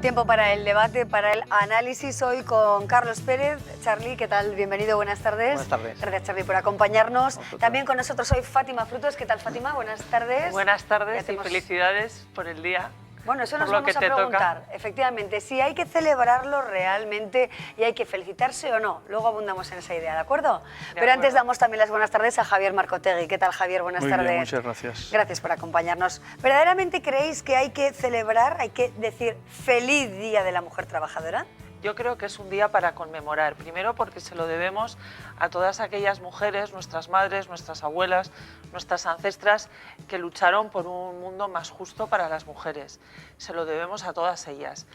Tiempo para el debate, para el análisis hoy con Carlos Pérez. Charly, ¿qué tal? Bienvenido, buenas tardes. Buenas tardes. Gracias, Charly, por acompañarnos. También con nosotros hoy Fátima Frutos. ¿Qué tal, Fátima? Buenas tardes. Buenas tardes y felicidades por el día. Bueno, eso nos vamos a preguntar, efectivamente, si hay que celebrarlo realmente y hay que felicitarse o no. Luego abundamos en esa idea, ¿de acuerdo? Pero antes damos también las buenas tardes a Javier Marcotegui. ¿Qué tal, Javier? Buenas tardes. Muy bien, muchas gracias. Gracias por acompañarnos. ¿Verdaderamente creéis que hay que celebrar, hay que decir feliz Día de la Mujer Trabajadora? Yo creo que es un día para conmemorar, primero porque se lo debemos a todas aquellas mujeres, nuestras madres, nuestras abuelas, nuestras ancestras, que lucharon por un mundo más justo para las mujeres. Se lo debemos a todas ellas.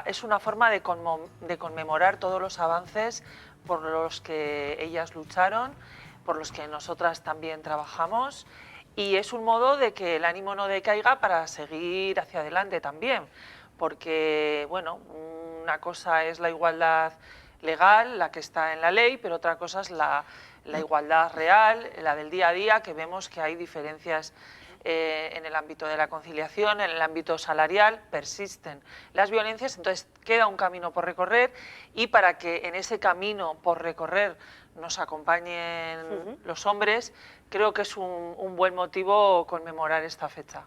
Es una forma de conmemorar todos los avances por los que ellas lucharon, por los que nosotras también trabajamos, y es un modo de que el ánimo no decaiga para seguir hacia adelante también, porque, bueno, una cosa es la igualdad legal, la que está en la ley, pero otra cosa es la igualdad real, la del día a día, que vemos que hay diferencias en el ámbito de la conciliación, en el ámbito salarial, persisten las violencias, entonces queda un camino por recorrer, y para que en ese camino por recorrer nos acompañen los hombres, creo que es un buen motivo conmemorar esta fecha.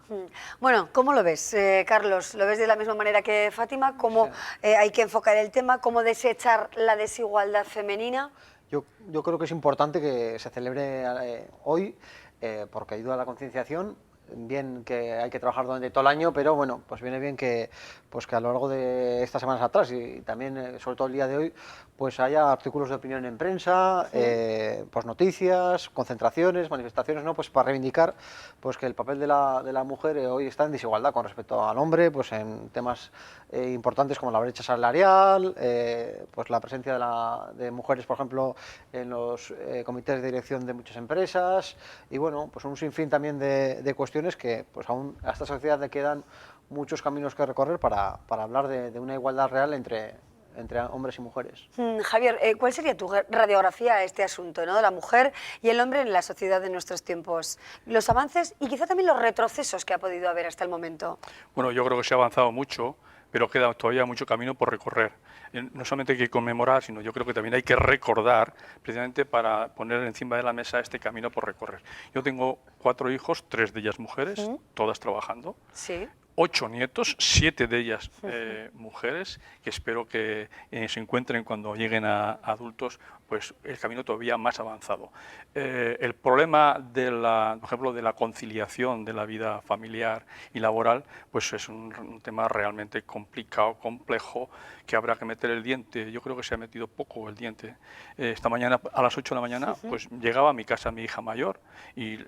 Bueno, ¿cómo lo ves, Carlos? ¿Lo ves de la misma manera que Fátima? ¿Cómo hay que enfocar el tema? ¿Cómo desechar la desigualdad femenina? Yo creo que es importante que se celebre hoy porque ayuda a la concienciación. Bien que hay que trabajar durante todo el año, pero bueno, pues viene bien que a lo largo de estas semanas atrás y también sobre todo el día de hoy, pues haya artículos de opinión en prensa, pues noticias, concentraciones, manifestaciones, ¿no? Pues para reivindicar pues que el papel de la mujer hoy está en desigualdad con respecto al hombre, pues en temas importantes como la brecha salarial, pues la presencia de mujeres, por ejemplo, en los comités de dirección de muchas empresas, y bueno, pues un sinfín también de cuestiones que pues aún a esta sociedad le quedan muchos caminos que recorrer para hablar de una igualdad real entre hombres y mujeres. Javier, ¿cuál sería tu radiografía a este asunto, ¿no?, de la mujer y el hombre en la sociedad de nuestros tiempos? Los avances y quizá también los retrocesos que ha podido haber hasta el momento. Bueno, yo creo que se ha avanzado mucho, pero queda todavía mucho camino por recorrer. No solamente hay que conmemorar, sino yo creo que también hay que recordar, precisamente para poner encima de la mesa este camino por recorrer. Yo tengo 4 hijos, 3 de ellas mujeres, todas trabajando. Sí. 8 nietos, 7 de ellas mujeres, que espero que se encuentren cuando lleguen a adultos, pues el camino todavía más avanzado. El problema por ejemplo, de la conciliación de la vida familiar y laboral, pues es un tema realmente complicado, complejo, que habrá que meter el diente. Yo creo que se ha metido poco el diente. Esta mañana, a las 8 de la mañana, pues llegaba a mi casa mi hija mayor y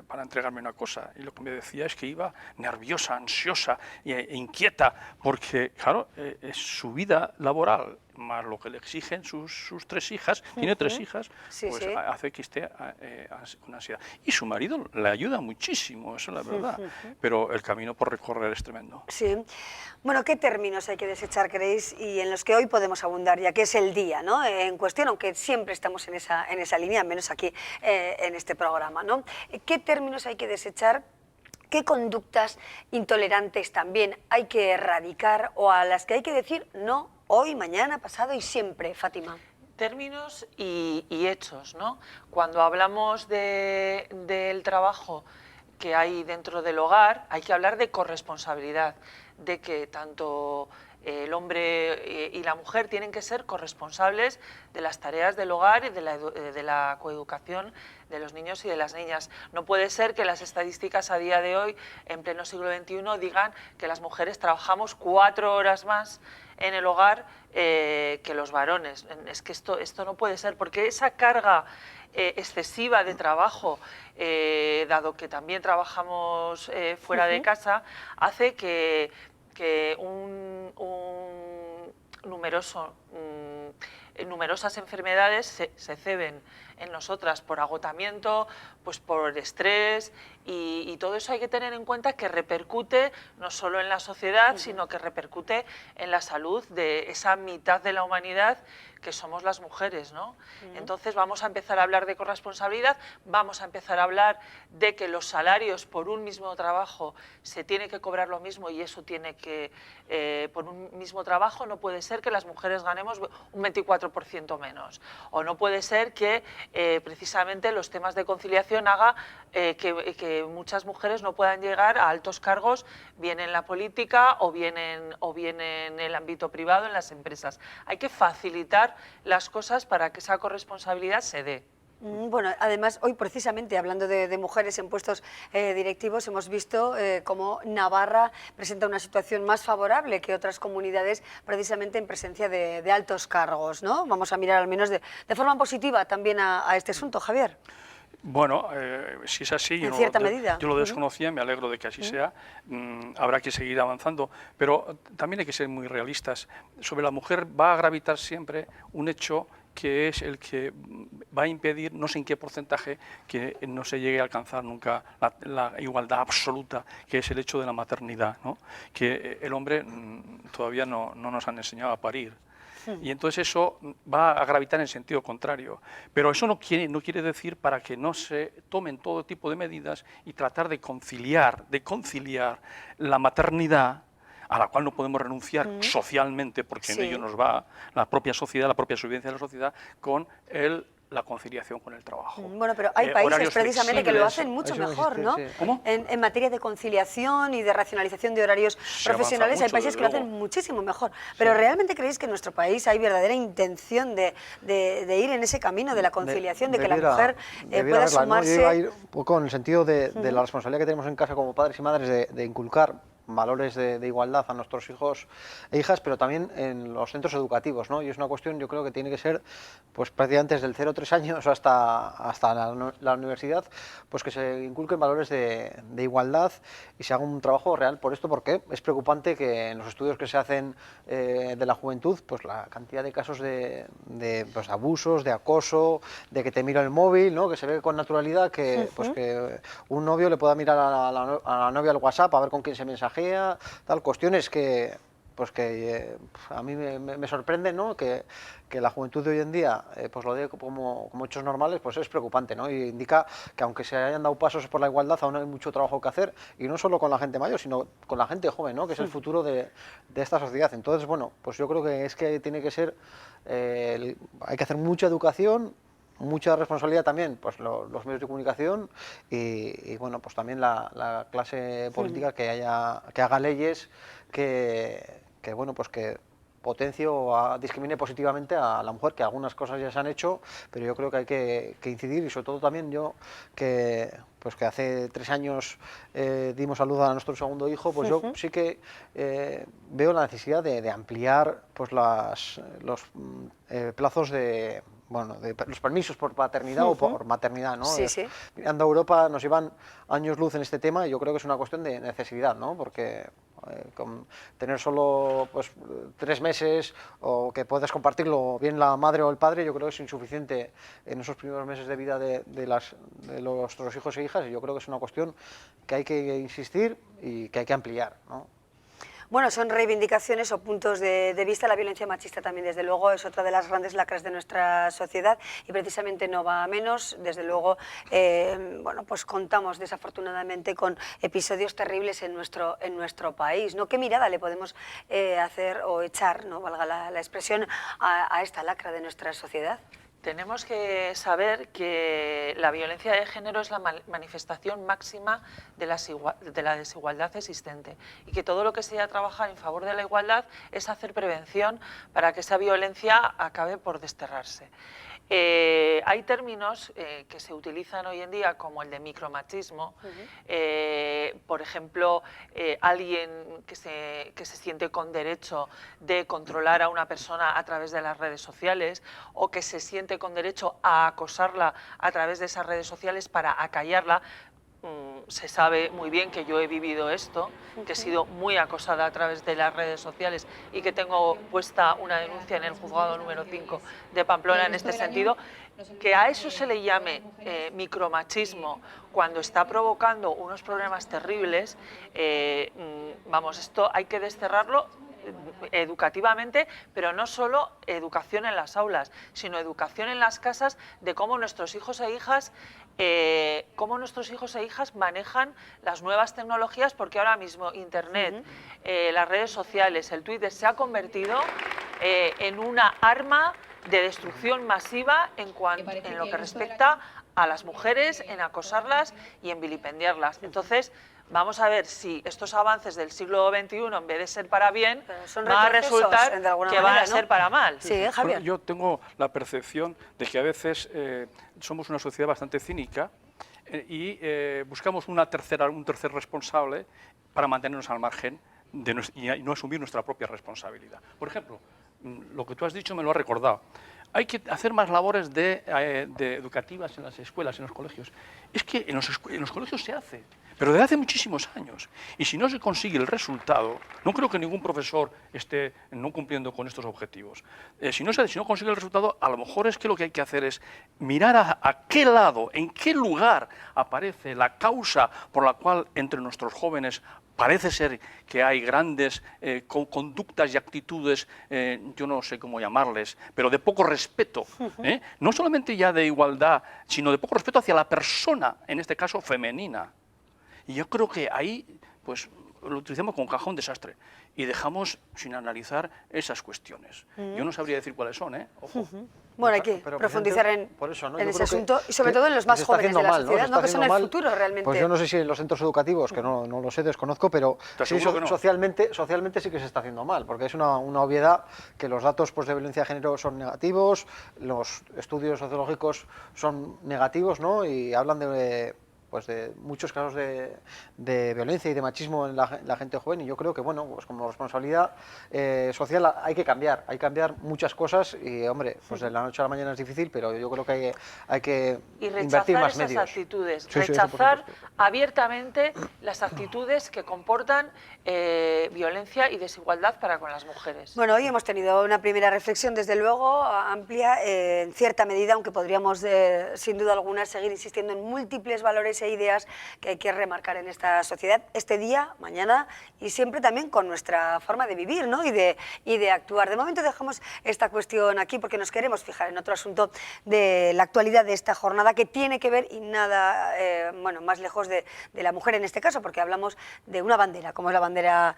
para entregarme una cosa, y lo que me decía es que iba nerviosa, ansiosa e inquieta, porque, claro, es su vida laboral, más lo que le exigen sus 3 hijas, tiene 3 hijas, pues hace que esté con ansiedad. Y su marido le ayuda muchísimo, eso es la verdad, pero el camino por recorrer es tremendo. Sí. Bueno, ¿qué términos hay que desechar, creéis, y en los que hoy podemos abundar, ya que es el día, ¿no?, en cuestión, aunque siempre estamos en esa línea, menos aquí en este programa, ¿no? ¿Qué términos hay que desechar? ¿Qué conductas intolerantes también hay que erradicar o a las que hay que decir no hoy, mañana, pasado y siempre, Fátima? Términos y hechos, ¿no? Cuando hablamos del trabajo que hay dentro del hogar, hay que hablar de corresponsabilidad, de que tanto el hombre y la mujer tienen que ser corresponsables de las tareas del hogar y de la coeducación de los niños y de las niñas. No puede ser que las estadísticas a día de hoy, en pleno siglo XXI, digan que las mujeres trabajamos 4 horas más en el hogar que los varones. Es que esto no puede ser, porque esa carga excesiva de trabajo, dado que también trabajamos fuera de casa, hace que un numeroso numerosas enfermedades se ceben en nosotras por agotamiento, pues por estrés, y todo eso hay que tener en cuenta que repercute no solo en la sociedad, sino que repercute en la salud de esa mitad de la humanidad que somos las mujeres, ¿no? Entonces vamos a empezar a hablar de corresponsabilidad, vamos a empezar a hablar de que los salarios por un mismo trabajo se tiene que cobrar lo mismo, y eso tiene que, por un mismo trabajo no puede ser que las mujeres ganemos un 24% menos, o no puede ser que precisamente los temas de conciliación haga que muchas mujeres no puedan llegar a altos cargos, bien en la política o bien en el ámbito privado, en las empresas. Hay que facilitar las cosas para que esa corresponsabilidad se dé. Bueno, además, hoy precisamente hablando de mujeres en puestos directivos, hemos visto cómo Navarra presenta una situación más favorable que otras comunidades, precisamente en presencia de altos cargos, ¿no? Vamos a mirar al menos de forma positiva también a este asunto, Javier. Bueno, si es así, en cierta medida. Yo lo desconocía, me alegro de que así sea, habrá que seguir avanzando, pero también hay que ser muy realistas. Sobre la mujer va a gravitar siempre un hecho que es el que va a impedir, no sé en qué porcentaje, que no se llegue a alcanzar nunca la igualdad absoluta, que es el hecho de la maternidad, ¿no? Que el hombre todavía no nos han enseñado a parir. Y entonces eso va a gravitar en sentido contrario. Pero eso no quiere decir para que no se tomen todo tipo de medidas y tratar de conciliar la maternidad, a la cual no podemos renunciar socialmente, porque en ello nos va la propia sociedad, la propia supervivencia de la sociedad, con la conciliación con el trabajo. Bueno, pero hay países precisamente que lo hacen mucho mejor, ¿no? Sí. ¿Cómo? En materia de conciliación y de racionalización de horarios profesionales hay países que lo hacen muchísimo mejor. Pero ¿realmente creéis que en nuestro país hay verdadera intención de ir en ese camino de la conciliación, de que la mujer pueda sumarse? Yo iba a ir un poco en el sentido de la responsabilidad que tenemos en casa como padres y madres de inculcar valores de igualdad a nuestros hijos e hijas, pero también en los centros educativos, ¿no? Y es una cuestión, yo creo que tiene que ser, pues prácticamente desde el 0 a 3 años hasta la universidad, pues que se inculquen valores de igualdad y se haga un trabajo real por esto, porque es preocupante que en los estudios que se hacen de la juventud, pues la cantidad de casos de pues, abusos, de acoso, de que te mira el móvil, ¿no? Que se ve con naturalidad que, pues, que un novio le pueda mirar a la novia al WhatsApp a ver con quién se mensajea, tal, cuestiones que pues que a mí me sorprende, ¿no? Que la juventud de hoy en día pues lo dé como hechos normales, pues es preocupante, ¿no? Y indica que aunque se hayan dado pasos por la igualdad, aún hay mucho trabajo que hacer, y no solo con la gente mayor, sino con la gente joven, ¿no? Que es el futuro de esta sociedad. Entonces, bueno, pues yo creo que tiene que ser, hay que hacer mucha educación, mucha responsabilidad también, pues los medios de comunicación y bueno, pues también la clase política que haga leyes que bueno, pues que potencie o discrimine positivamente a la mujer, que algunas cosas ya se han hecho, pero yo creo que hay que incidir, y sobre todo también yo que hace 3 años dimos a luz a nuestro segundo hijo, pues yo sí que veo la necesidad de ampliar pues los plazos de los permisos por paternidad o por maternidad, ¿no? Sí, sí. Mirando a Europa nos llevan años luz en este tema, y yo creo que es una cuestión de necesidad, ¿no? Porque con tener solo pues 3 meses, o que puedas compartirlo bien la madre o el padre, yo creo que es insuficiente en esos primeros meses de vida de nuestros hijos e hijas, y yo creo que es una cuestión que hay que insistir y que hay que ampliar, ¿no? Bueno, son reivindicaciones o puntos de vista. La violencia machista también, desde luego, es otra de las grandes lacras de nuestra sociedad, y precisamente no va a menos. Desde luego, bueno, pues contamos desafortunadamente con episodios terribles en nuestro país, ¿no? ¿Qué mirada le podemos hacer o echar, ¿no? Valga la expresión, a esta lacra de nuestra sociedad? Tenemos que saber que la violencia de género es la manifestación máxima de la desigualdad existente, y que todo lo que sea trabajar en favor de la igualdad es hacer prevención para que esa violencia acabe por desterrarse. Hay términos que se utilizan hoy en día, como el de micromachismo. Por ejemplo, alguien que se siente con derecho de controlar a una persona a través de las redes sociales, o que se siente con derecho a acosarla a través de esas redes sociales para acallarla. se sabe muy bien que yo he vivido esto, que he sido muy acosada a través de las redes sociales y que tengo puesta una denuncia en el juzgado número 5 de Pamplona en este sentido. Que a eso se le llame micromachismo cuando está provocando unos problemas terribles, vamos, esto hay que desterrarlo educativamente, pero no solo educación en las aulas, sino educación en las casas de cómo nuestros hijos e hijas manejan las nuevas tecnologías, porque ahora mismo Internet, las redes sociales, el Twitter se ha convertido en una arma de destrucción masiva en lo que respecta a las mujeres, en acosarlas y en vilipendiarlas. Entonces, vamos a ver si estos avances del siglo XXI, en vez de ser para bien, va a resultar que van a ser para mal. Sí, Javier. Bueno, yo tengo la percepción de que a veces somos una sociedad bastante cínica y buscamos un tercer responsable para mantenernos al margen y no asumir nuestra propia responsabilidad. Por ejemplo, lo que tú has dicho me lo ha recordado. Hay que hacer más labores educativas en las escuelas, en los colegios. Es que en los colegios se hace, pero desde hace muchísimos años. Y si no se consigue el resultado, no creo que ningún profesor esté no cumpliendo con estos objetivos. Si no consigue el resultado, a lo mejor es que lo que hay que hacer es mirar a qué lado, en qué lugar aparece la causa por la cual entre nuestros jóvenes parece ser que hay grandes conductas y actitudes, yo no sé cómo llamarles, pero de poco respeto, no solamente ya de igualdad, sino de poco respeto hacia la persona, en este caso femenina. Y yo creo que ahí, pues, lo utilizamos como cajón desastre y dejamos sin analizar esas cuestiones. Yo no sabría decir cuáles son, ojo. Bueno, hay que profundizar en ese asunto y sobre todo en los más jóvenes de la sociedad, ¿no? Que son el futuro realmente. Pues yo no sé si en los centros educativos, que no lo sé, desconozco, pero sí, socialmente sí que se está haciendo mal, porque es una obviedad que los datos, pues, de violencia de género son negativos, los estudios sociológicos son negativos, ¿no? Y hablan de muchos casos de violencia y de machismo en la gente joven, y yo creo que, bueno, pues como responsabilidad social hay que cambiar muchas cosas y, hombre, pues de la noche a la mañana es difícil, pero yo creo que hay que invertir más medios. Y rechazar esas actitudes, rechazar abiertamente las actitudes que comportan violencia y desigualdad para con las mujeres. Bueno, hoy hemos tenido una primera reflexión, desde luego, amplia, en cierta medida, aunque podríamos, sin duda alguna, seguir insistiendo en múltiples valores e ideas que hay que remarcar en esta sociedad este día, mañana y siempre también con nuestra forma de vivir, ¿no? y de actuar. De momento dejamos esta cuestión aquí porque nos queremos fijar en otro asunto de la actualidad de esta jornada que tiene que ver y nada más lejos de la mujer en este caso, porque hablamos de una bandera, como es la bandera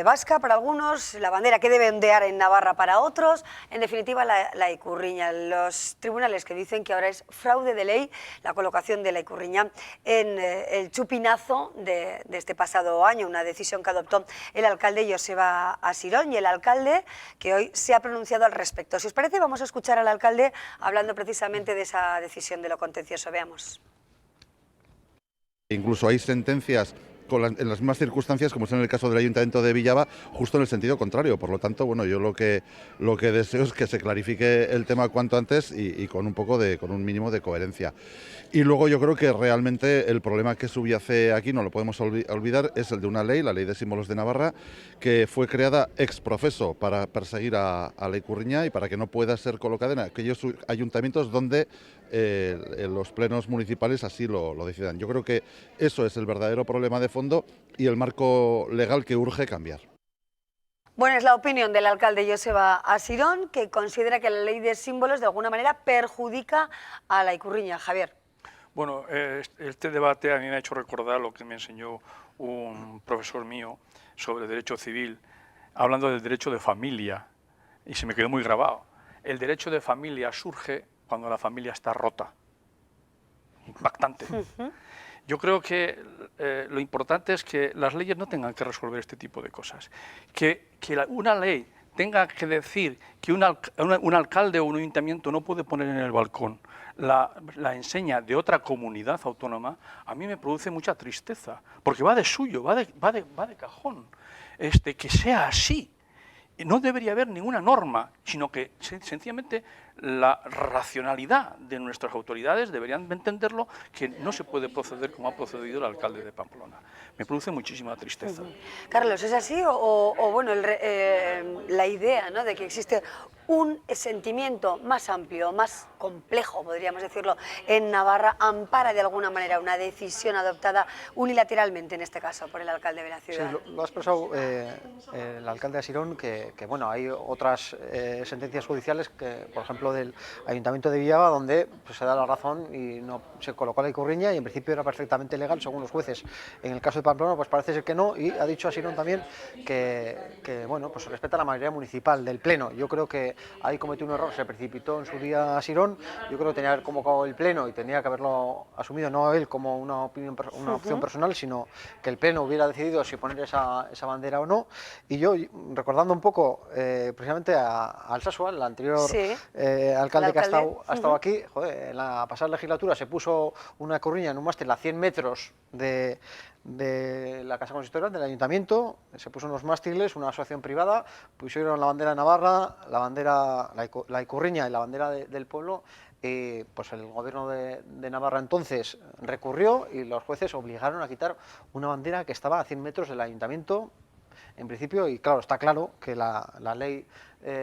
vasca para algunos, la bandera que debe ondear en Navarra para otros, en definitiva la ikurriña. Los tribunales que dicen que ahora es fraude de ley la colocación de la ikurriña en el chupinazo de este pasado año, una decisión que adoptó el alcalde Joseba Asirón, y el alcalde que hoy se ha pronunciado al respecto. Si os parece, vamos a escuchar al alcalde hablando precisamente de esa decisión de lo contencioso. Veamos. Incluso hay sentencias en las mismas circunstancias, como es en el caso del Ayuntamiento de Villava, justo en el sentido contrario. Por lo tanto, bueno, yo lo que deseo es que se clarifique el tema cuanto antes y con un mínimo de coherencia. Y luego yo creo que realmente el problema que subyace aquí, no lo podemos olvidar, es el de una ley, la Ley de Símbolos de Navarra, que fue creada ex profeso para perseguir a la ikurriña y para que no pueda ser colocada en aquellos ayuntamientos donde los plenos municipales así lo decidan. Yo creo que eso es el verdadero problema de fondo y el marco legal que urge cambiar. Bueno, es la opinión del alcalde Joseba Asirón, que considera que la ley de símbolos de alguna manera perjudica a la ikurriña. Javier. Bueno, este debate a mí me ha hecho recordar lo que me enseñó un profesor mío sobre derecho civil, hablando del derecho de familia, y se me quedó muy grabado. El derecho de familia surge cuando la familia está rota. Impactante. Yo creo que lo importante es que las leyes no tengan que resolver este tipo de cosas. Que una ley tenga que decir que un alcalde o un ayuntamiento no puede poner en el balcón la enseña de otra comunidad autónoma, a mí me produce mucha tristeza, porque va de suyo, va de cajón, que sea así. No debería haber ninguna norma, sino que sencillamente la racionalidad de nuestras autoridades deberían entenderlo, que no se puede proceder como ha procedido el alcalde de Pamplona. Me produce muchísima tristeza. Carlos, ¿es así o bueno, la idea, ¿no?, de que existe un sentimiento más amplio, más complejo, podríamos decirlo, en Navarra, ampara de alguna manera una decisión adoptada unilateralmente, en este caso, por el alcalde de la ciudad? Sí, lo ha expresado el alcalde de Asirón, que bueno, hay otras sentencias judiciales, que, por ejemplo, del Ayuntamiento de Villava, donde pues, se da la razón y no se colocó la ikurriña y en principio era perfectamente legal según los jueces. En el caso de Pamplona, pues parece ser que no, y ha dicho Asirón también que bueno, pues se respeta la mayoría municipal del Pleno. Yo creo que ahí cometió un error, se precipitó en su día Asirón. Yo creo que tenía que haber convocado el Pleno y tenía que haberlo asumido, no él como una opción personal, sino que el Pleno hubiera decidido si poner esa bandera o no. Y yo, recordando un poco precisamente a Alsasua, el anterior alcalde que ha estado aquí, joder, en la pasada legislatura se puso una ikurriña en un mástil a 100 metros de la Casa Consistorial del Ayuntamiento, se puso unos mástiles, una asociación privada, pusieron la bandera de Navarra, la ikurriña y la bandera del pueblo, y pues el gobierno de Navarra entonces recurrió y los jueces obligaron a quitar una bandera que estaba a 100 metros del Ayuntamiento, en principio, y claro, está claro que la ley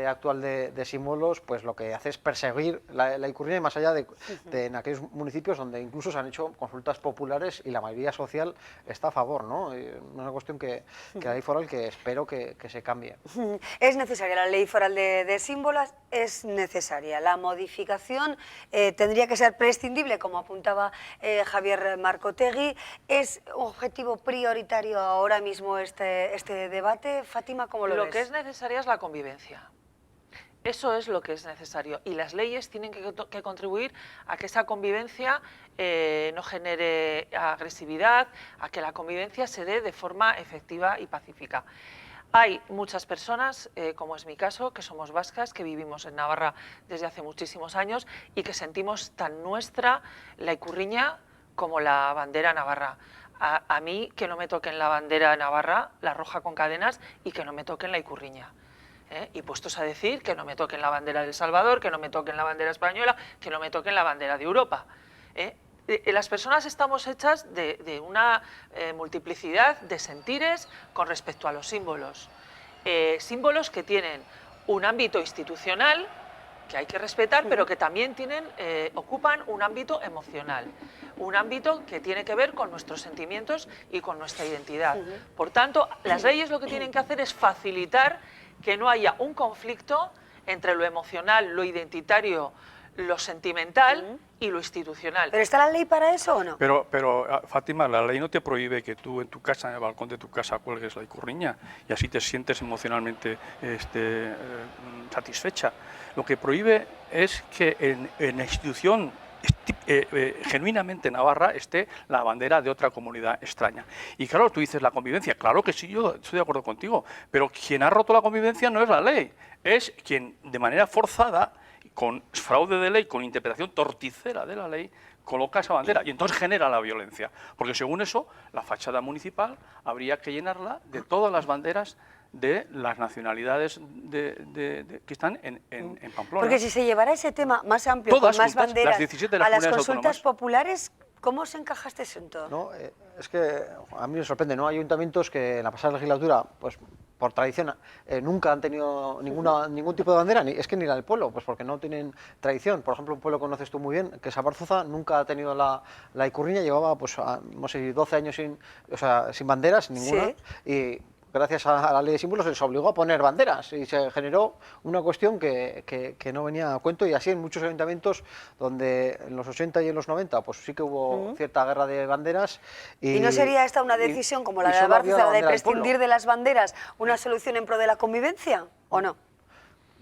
actual de símbolos, pues lo que hace es perseguir la ikurriña, y más allá de en aquellos municipios donde incluso se han hecho consultas populares y la mayoría social está a favor, ¿no? Una cuestión que la ley foral que espero que se cambie. Es necesaria la ley foral de símbolos, es necesaria. La modificación tendría que ser prescindible, como apuntaba Javier Marcotegui. ¿Es objetivo prioritario ahora mismo este debate? Fátima, ¿cómo lo ves? Lo que es necesaria es la convivencia. Eso es lo que es necesario, y las leyes tienen que contribuir a que esa convivencia no genere agresividad, a que la convivencia se dé de forma efectiva y pacífica. Hay muchas personas, como es mi caso, que somos vascas, que vivimos en Navarra desde hace muchísimos años y que sentimos tan nuestra la ikurriña como la bandera navarra. A mí que no me toquen la bandera navarra, la roja con cadenas, y que no me toquen la ikurriña. Y puestos a decir que no me toquen la bandera de El Salvador, que no me toquen la bandera española, que no me toquen la bandera de Europa. Las personas estamos hechas de una multiplicidad de sentires con respecto a los símbolos. Símbolos que tienen un ámbito institucional que hay que respetar, pero que también ocupan un ámbito emocional, un ámbito que tiene que ver con nuestros sentimientos y con nuestra identidad. Por tanto, las leyes lo que tienen que hacer es facilitar que no haya un conflicto entre lo emocional, lo identitario, lo sentimental y lo institucional. ¿Pero está la ley para eso o no? Pero Fátima, la ley no te prohíbe que tú en tu casa, en el balcón de tu casa, cuelgues la ikurriña y así te sientes emocionalmente satisfecha. Lo que prohíbe es que en la institución genuinamente navarra esté la bandera de otra comunidad extraña. Y claro, tú dices la convivencia, claro que sí, yo estoy de acuerdo contigo, pero quien ha roto la convivencia no es la ley, es quien de manera forzada, con fraude de ley, con interpretación torticera de la ley, coloca esa bandera y entonces genera la violencia, porque según eso la fachada municipal habría que llenarla de todas las banderas de las nacionalidades que están en Pamplona. Porque si se llevara ese tema más amplio, todas con más juntas, banderas, las 17 de las a las comunidades consultas autónomas. populares, ¿cómo se encaja este asunto? No, es que a mí me sorprende, ¿no? Hay ayuntamientos que en la pasada legislatura, pues por tradición, nunca han tenido ningún tipo de bandera, es que ni la del pueblo, pues porque no tienen tradición. Por ejemplo, un pueblo que conoces tú muy bien, que es Abarzuza, nunca ha tenido la ikurriña, llevaba pues no sé, 12 años sin banderas, ninguna, y gracias a la ley de símbolos se les obligó a poner banderas y se generó una cuestión que no venía a cuento, y así en muchos ayuntamientos donde en los 80 y en los 90 pues sí que hubo cierta guerra de banderas. ¿Y no sería esta una decisión como la de Abarzuza, de prescindir de las banderas, una solución en pro de la convivencia o no?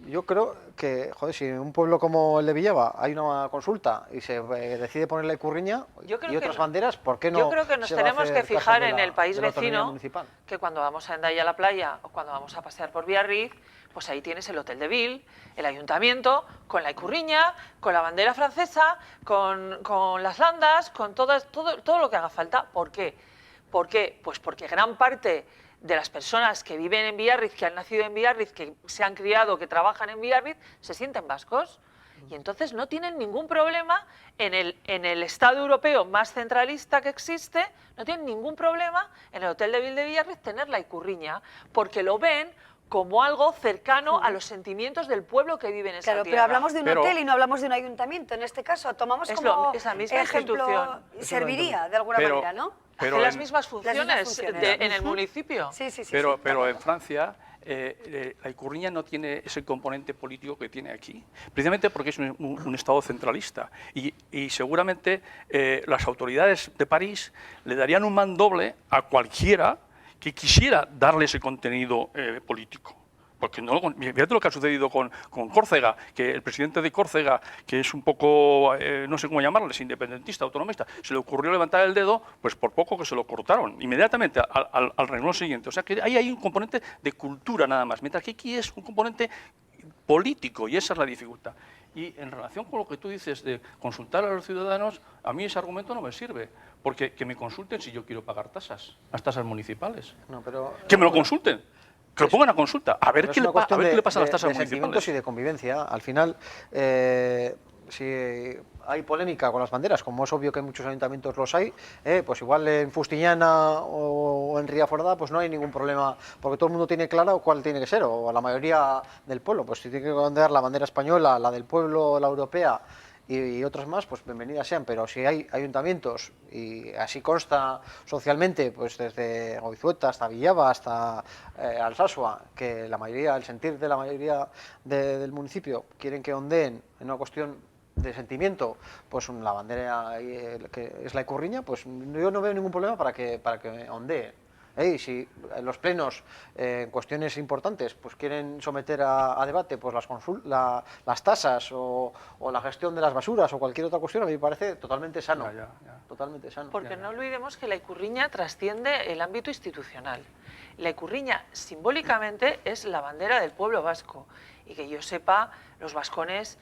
Yo creo que, joder, si en un pueblo como el de Villava hay una consulta y se decide poner la ikurriña y otras banderas, ¿por qué no? Yo creo que nos tenemos que fijar en el país vecino, municipal? Que cuando vamos a Hendaya a la playa o cuando vamos a pasear por Biarritz, pues ahí tienes el Hotel de Ville, el ayuntamiento, con la ikurriña, con la bandera francesa, con las landas, con todo lo que haga falta. ¿Por qué? ¿Por qué? Pues porque gran parte de las personas que viven en Biarritz, que han nacido en Biarritz, que se han criado, que trabajan en Biarritz, se sienten vascos. Y entonces no tienen ningún problema en el Estado europeo más centralista que existe, no tienen ningún problema en el Hotel de Villaverde tener la ikurriña, porque lo ven como algo cercano a los sentimientos del pueblo que vive en esa tierra. Pero hablamos de un hotel y no hablamos de un ayuntamiento. En este caso, tomamos como esa misma ejemplo, institución. serviría de alguna manera, ¿no? Pero Hace las mismas funciones, funciones. en el municipio. Sí, sí, sí. Pero en Francia la ikurriña no tiene ese componente político que tiene aquí, precisamente porque es un Estado centralista y seguramente las autoridades de París le darían un mandoble a cualquiera que quisiera darle ese contenido político. Porque no, fíjate lo que ha sucedido con Córcega, que el presidente de Córcega, que es un poco, no sé cómo llamarles, independentista, autonomista, se le ocurrió levantar el dedo, pues por poco que se lo cortaron, inmediatamente al renglón siguiente. O sea que ahí hay un componente de cultura nada más, mientras que aquí es un componente político y esa es la dificultad. Y en relación con lo que tú dices de consultar a los ciudadanos, a mí ese argumento no me sirve, porque que me consulten si yo quiero pagar tasas, las tasas municipales. No, pero, que me lo consulten. Que lo pongan a consulta, a ver qué le pasa a las tasas de municipales. Y de convivencia. Al final, si hay polémica con las banderas, como es obvio que en muchos ayuntamientos los hay, pues igual en Fustiñana o en Riaforda pues no hay ningún problema, porque todo el mundo tiene claro cuál tiene que ser, o la mayoría del pueblo, pues si tiene que ondear la bandera española, la del pueblo, la europea, y otras más, pues bienvenidas sean, pero si hay ayuntamientos, y así consta socialmente, pues desde Goizueta hasta Villava, hasta Alsasua, que la mayoría, el sentir de la mayoría del municipio quieren que ondeen en una cuestión de sentimiento, pues la bandera que es la ikurriña, pues yo no veo ningún problema para que ondee. Y si en los plenos, en cuestiones importantes, pues quieren someter a debate pues las tasas o la gestión de las basuras o cualquier otra cuestión, a mí me parece totalmente sano. Totalmente sano. Porque no olvidemos que la ikurriña trasciende el ámbito institucional. La ikurriña simbólicamente es la bandera del pueblo vasco y que yo sepa, los vascones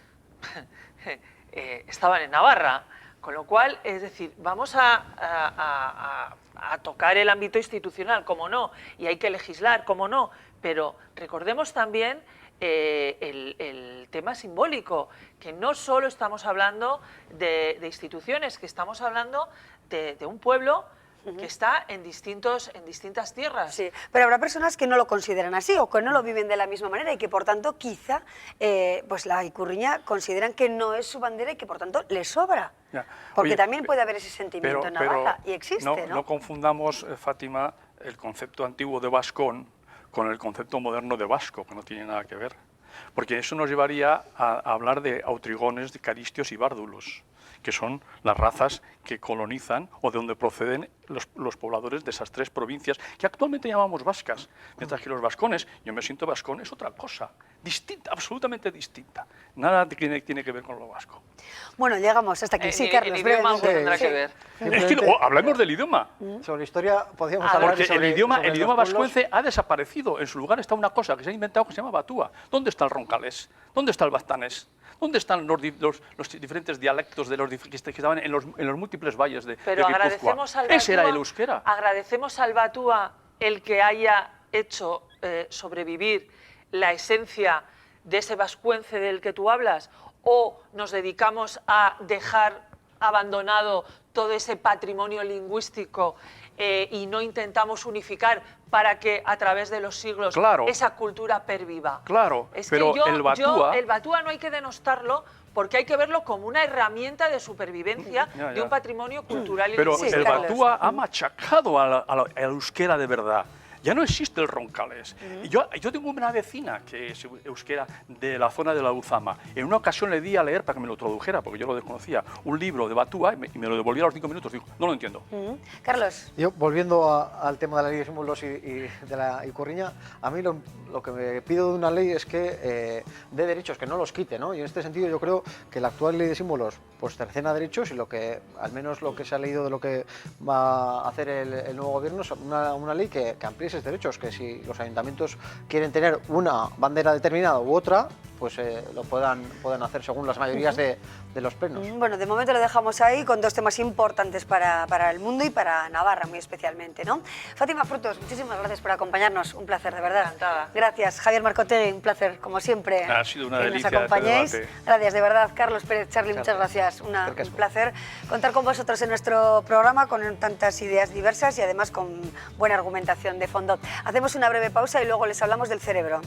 estaban en Navarra. Con lo cual, es decir, vamos a tocar el ámbito institucional, como no, y hay que legislar, como no, pero recordemos también el tema simbólico, que no solo estamos hablando de instituciones, que estamos hablando de un pueblo que está en distintas tierras. Sí, pero habrá personas que no lo consideran así o que no lo viven de la misma manera y que por tanto quizá pues la ikurriña consideran que no es su bandera y que por tanto les sobra. Ya. Porque Oye, también puede haber ese sentimiento en Navarra y existe, ¿no? No confundamos, Fátima, el concepto antiguo de vascón con el concepto moderno de vasco, que no tiene nada que ver. Porque eso nos llevaría a hablar de autrigones, de caristios y bárdulos, que son las razas que colonizan o de donde proceden los pobladores de esas tres provincias que actualmente llamamos vascas. Mientras que los vascones, yo me siento vascón, es otra cosa, distinta, absolutamente distinta. Nada tiene que ver con lo vasco. Bueno, llegamos hasta aquí. Sí, Carlos, el idioma brevemente. tendrá que ver. Es que hablemos del idioma. Sobre historia podríamos hablar Porque sobre, el idioma sobre los pueblos. vascuence ha desaparecido. En su lugar está una cosa que se ha inventado que se llama batúa. ¿Dónde está el roncalés? ¿Dónde está el bastanés? ¿Dónde están los diferentes dialectos de que estaban en los múltiples valles de Pero Guipúzcoa? agradecemos al Batúa, Ese era el euskera. Agradecemos al Batúa el que haya hecho sobrevivir la esencia de ese vascuence del que tú hablas, o nos dedicamos a dejar abandonado todo ese patrimonio lingüístico y no intentamos unificar para que a través de los siglos esa cultura perviva. Claro, pero el Batúa no hay que denostarlo porque hay que verlo como una herramienta de supervivencia de un patrimonio cultural y lingüístico. Pero el Batúa ha machacado al euskera de verdad. Ya no existe el roncales. Yo tengo una vecina que es euskera de la zona de la Uzama. En una ocasión le di a leer para que me lo tradujera, porque yo lo desconocía, un libro de Batúa y me lo devolvió a los 5 minutos. Digo, no lo entiendo. Carlos. Yo, volviendo al tema de la ley de símbolos y de la ikurriña, a mí lo que me pido de una ley es que dé derechos, que no los quite, ¿no? Y en este sentido yo creo que la actual ley de símbolos pues cercena derechos y al menos lo que se ha leído de lo que va a hacer el nuevo gobierno es una ley que amplíe esos derechos, que si los ayuntamientos quieren tener una bandera determinada u otra, pues lo puedan hacer según las mayorías de los plenos. Bueno, de momento lo dejamos ahí con dos temas importantes para el mundo y para Navarra muy especialmente, ¿no? Fátima Frutos, muchísimas gracias por acompañaros, un placer de verdad. Encantada. Gracias, Javier Marcotegui, un placer como siempre. Ha sido una que delicia nos acompañéis. este debate. Gracias, de verdad, Carlos Pérez, Charly, Muchas muchas gracias. Un Gracias. placer contar con vosotros en nuestro programa con tantas ideas diversas y además con buena argumentación de fondo. Hacemos una breve pausa y luego les hablamos del cerebro.